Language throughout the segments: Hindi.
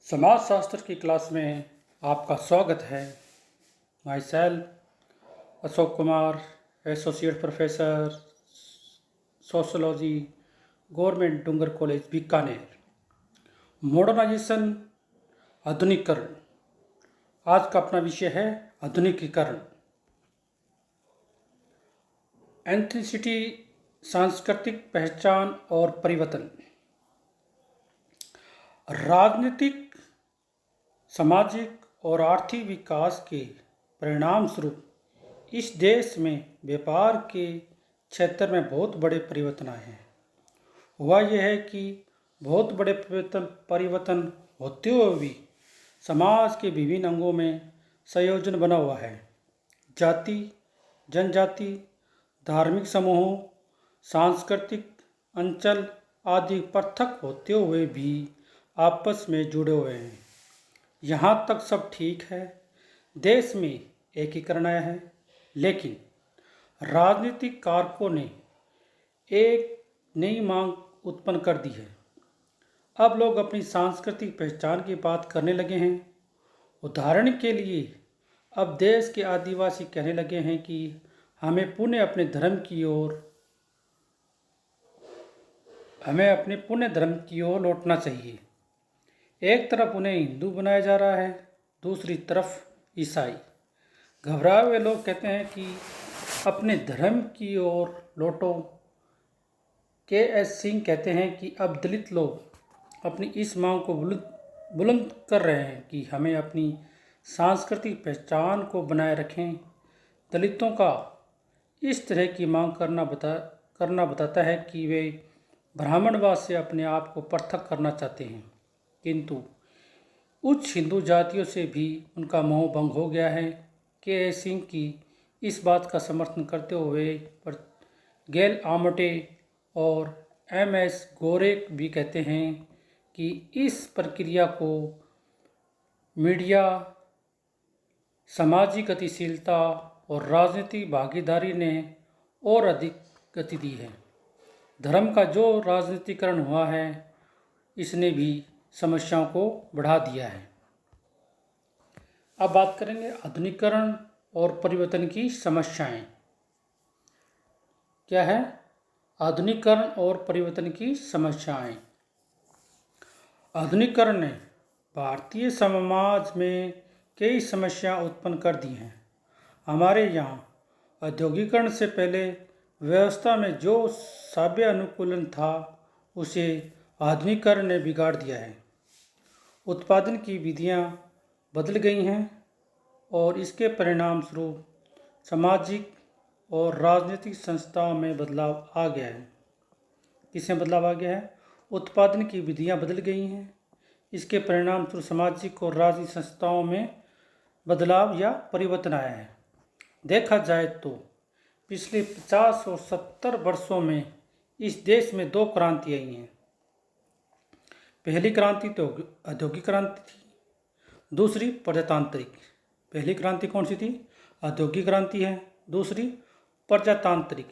समाजशास्त्र की क्लास में आपका स्वागत है। Myself Ashok Kumar, associate professor sociology, government Dungar college Bikaner. Modernisation, आधुनिकीकरण। आज का अपना विषय है आधुनिकीकरण। एंथनिसिटी, सांस्कृतिक पहचान और परिवर्तन। राजनीतिक, सामाजिक और आर्थिक विकास के परिणाम स्वरूप इस देश में व्यापार के क्षेत्र में बहुत बड़े परिवर्तन आए हैं। हुआ यह है कि बहुत बड़े परिवर्तन होते हुए भी समाज के विभिन्न अंगों में संयोजन बना हुआ है। जाति, जनजाति, धार्मिक समूहों, सांस्कृतिक अंचल आदि पृथक होते हुए भी आपस में जुड़े हुए हैं। यहाँ तक सब ठीक है, देश में एकीकरण आया है, लेकिन राजनीतिक कारकों ने एक नई मांग उत्पन्न कर दी है। अब लोग अपनी सांस्कृतिक पहचान की बात करने लगे हैं। उदाहरण के लिए अब देश के आदिवासी कहने लगे हैं कि हमें पुनः अपने धर्म की ओर लौटना चाहिए। एक तरफ उन्हें हिंदू बनाया जा रहा है, दूसरी तरफ ईसाई। घबराए हुए लोग कहते हैं कि अपने धर्म की ओर लौटो। के.एस. सिंह कहते हैं कि अब दलित लोग अपनी इस मांग को बुलंद कर रहे हैं कि हमें अपनी सांस्कृतिक पहचान को बनाए रखें। दलितों का इस तरह की मांग करना बताता है कि वे ब्राह्मणवाद से अपने आप को पृथक करना चाहते हैं, किंतु उच्च हिंदू जातियों से भी उनका मोह भंग हो गया है। के. सिंह की इस बात का समर्थन करते हुए गेल आमटे और एम.एस. गोरेक भी कहते हैं कि इस प्रक्रिया को मीडिया, सामाजिक गतिशीलता और राजनीतिक भागीदारी ने और अधिक गति दी है। धर्म का जो राजनीतिकरण हुआ है, इसने भी समस्याओं को बढ़ा दिया है। अब बात करेंगे आधुनिकीकरण और परिवर्तन की समस्याएं। क्या है आधुनिकीकरण और परिवर्तन की समस्याएं? आधुनिकीकरण ने भारतीय समाज में कई समस्याएं उत्पन्न कर दी हैं। हमारे यहाँ औद्योगिकरण से पहले व्यवस्था में जो सभ्य अनुकूलन था, उसे आधुनिकीकरण ने बिगाड़ दिया है। उत्पादन की विधियाँ बदल गई हैं और इसके परिणाम स्वरूप सामाजिक और राजनीतिक संस्थाओं में बदलाव आ गया है। किसमें बदलाव आ गया है? उत्पादन की विधियाँ बदल गई हैं, इसके परिणाम स्वरूप सामाजिक और राजनीतिक संस्थाओं में बदलाव या परिवर्तन आया है। देखा जाए तो पिछले 50 और 70 वर्षों में इस देश में दो क्रांति आई हैं। पहली क्रांति तो औद्योगिक क्रांति थी, दूसरी प्रजातांत्रिक। पहली क्रांति कौन सी थी? औद्योगिक क्रांति है, दूसरी प्रजातांत्रिक।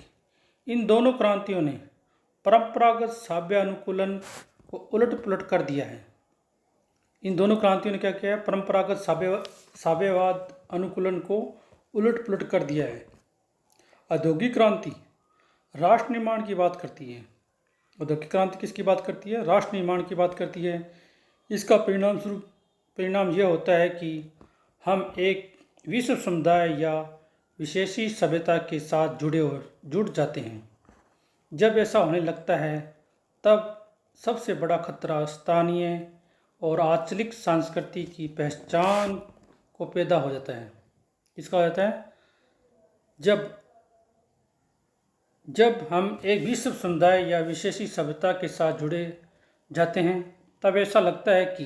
इन दोनों क्रांतियों ने परंपरागत सभ्य अनुकूलन को उलट पुलट कर दिया है। इन दोनों क्रांतियों ने क्या किया है? परंपरागत सभ्यवाद अनुकूलन को उलट पुलट कर दिया है। औद्योगिक क्रांति राष्ट्र निर्माण की बात करती है। औद्योगिक क्रांति किसकी बात करती है? राष्ट्र निर्माण की बात करती है। इसका परिणाम यह होता है कि हम एक विश्व समुदाय या विशेषी सभ्यता के साथ जुड़ जाते हैं। जब ऐसा होने लगता है, तब सबसे बड़ा खतरा स्थानीय और आंचलिक संस्कृति की पहचान को पैदा हो जाता है। इसका हो जाता है जब हम एक विश्व समुदाय या विशेषी सभ्यता के साथ जुड़े जाते हैं, तब ऐसा लगता है कि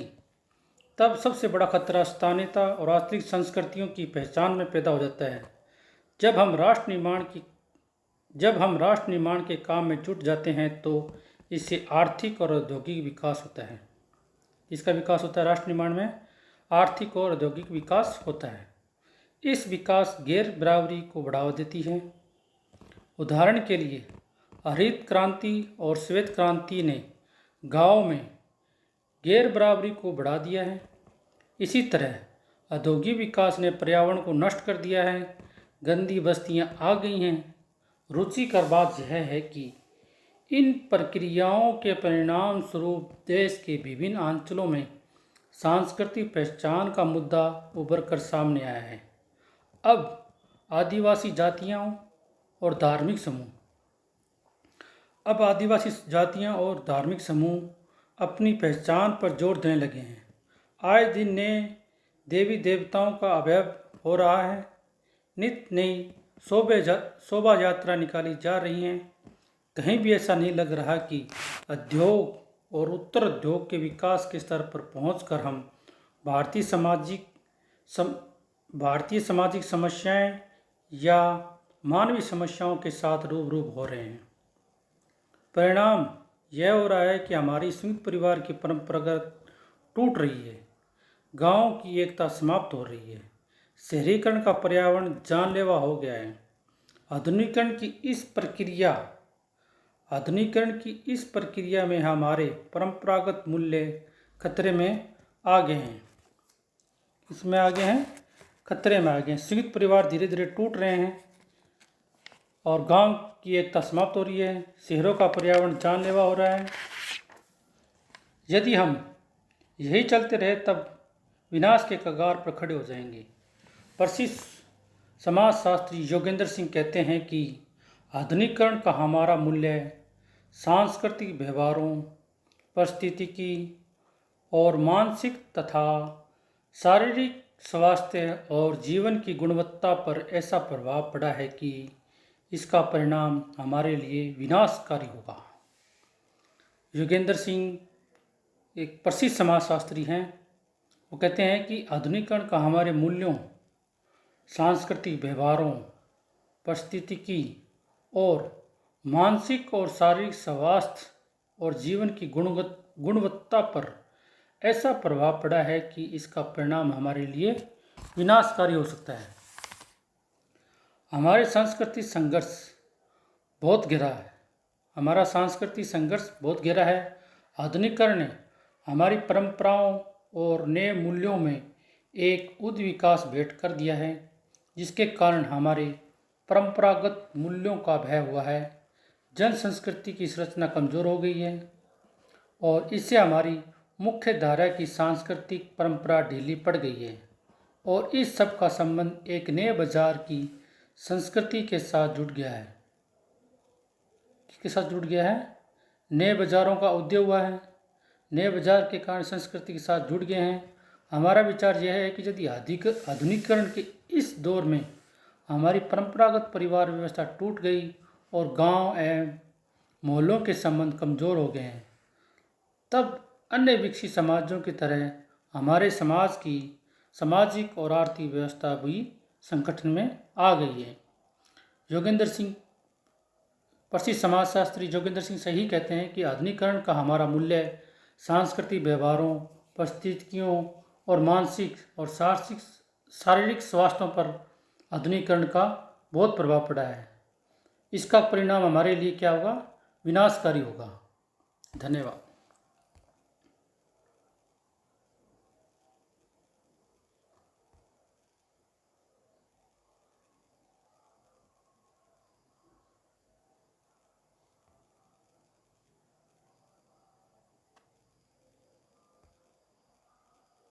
तब सबसे बड़ा खतरा स्थानीयता और आंचलिक संस्कृतियों की पहचान में पैदा हो जाता है। जब हम राष्ट्र निर्माण के काम में जुट जाते हैं, तो इससे आर्थिक और औद्योगिक विकास होता है। इसका विकास होता है राष्ट्र निर्माण में, आर्थिक और औद्योगिक विकास होता है। इस विकास गैर बराबरी को बढ़ावा देती है। उदाहरण के लिए हरित क्रांति और श्वेत क्रांति ने गांव में गैर बराबरी को बढ़ा दिया है। इसी तरह औद्योगिक विकास ने पर्यावरण को नष्ट कर दिया है। गंदी बस्तियां आ गई हैं। रुचिकर बात यह है कि इन प्रक्रियाओं के परिणाम स्वरूप देश के विभिन्न अंचलों में सांस्कृतिक पहचान का मुद्दा उभर कर सामने आया है। अब आदिवासी जातियां और धार्मिक समूह अपनी पहचान पर जोर देने लगे हैं। आए दिन नए देवी देवताओं का अवयव हो रहा है। नित्य नई शोभा यात्रा निकाली जा रही हैं। कहीं भी ऐसा नहीं लग रहा कि उद्योग और उत्तर उद्योग के विकास के स्तर पर पहुंचकर हम भारतीय सामाजिक समस्याएं या मानवीय समस्याओं के साथ रूबरू हो रहे हैं। परिणाम यह हो रहा है कि हमारी संयुक्त परिवार की परंपरागत टूट रही है। गांव की एकता समाप्त हो रही है। शहरीकरण का पर्यावरण जानलेवा हो गया है। आधुनिकीकरण की इस प्रक्रिया में हमारे परंपरागत मूल्य खतरे में आ गए हैं। संयुक्त परिवार धीरे धीरे टूट रहे हैं और गांव की एकता समाप्त हो रही है। शहरों का पर्यावरण जानलेवा हो रहा है। यदि हम यही चलते रहे तब विनाश के कगार पर खड़े हो जाएंगे। प्रसिद्ध समाजशास्त्री योगेंद्र सिंह कहते हैं कि आधुनिकीकरण का हमारा मूल्य सांस्कृतिक व्यवहारों, पारिस्थितिकी और मानसिक तथा शारीरिक स्वास्थ्य और जीवन की गुणवत्ता पर ऐसा प्रभाव पड़ा है कि इसका परिणाम हमारे लिए विनाशकारी होगा। योगेंद्र सिंह एक प्रसिद्ध समाजशास्त्री हैं। वो कहते हैं कि आधुनिकीकरण का हमारे मूल्यों, सांस्कृतिक व्यवहारों, पारिस्थितिकी और मानसिक और शारीरिक स्वास्थ्य और जीवन की गुणवत्ता पर ऐसा प्रभाव पड़ा है कि इसका परिणाम हमारे लिए विनाशकारी हो सकता है। हमारा सांस्कृतिक संघर्ष बहुत गहरा है। आधुनिकीकरण ने हमारी परंपराओं और नए मूल्यों में एक उद्विकास भेंट कर दिया है, जिसके कारण हमारे परंपरागत मूल्यों का भय हुआ है। जन संस्कृति की संरचना कमज़ोर हो गई है और इससे हमारी मुख्य धारा की सांस्कृतिक परंपरा ढीली पड़ गई है और इस सब का संबंध एक नए बाजार की संस्कृति के साथ जुड़ गया है। नए बाजारों का उदय हुआ है। नए बाजार के कारण संस्कृति के साथ जुड़ गए हैं। हमारा विचार यह है कि यदि आधुनिकीकरण के इस दौर में हमारी परंपरागत परिवार व्यवस्था टूट गई और गांव एवं मोहल्लों के संबंध कमज़ोर हो गए हैं, तब अन्य विकसित समाजों की तरह हमारे समाज की सामाजिक और आर्थिक व्यवस्था भी संकट में आ गई है। प्रसिद्ध समाजशास्त्री योगेंद्र सिंह सही कहते हैं कि आधुनिकीकरण का हमारा मूल्य सांस्कृतिक व्यवहारों, परिस्थितियों और मानसिक और शारीरिक स्वास्थ्यों पर आधुनिकीकरण का बहुत प्रभाव पड़ा है। इसका परिणाम हमारे लिए क्या होगा? विनाशकारी होगा। धन्यवाद।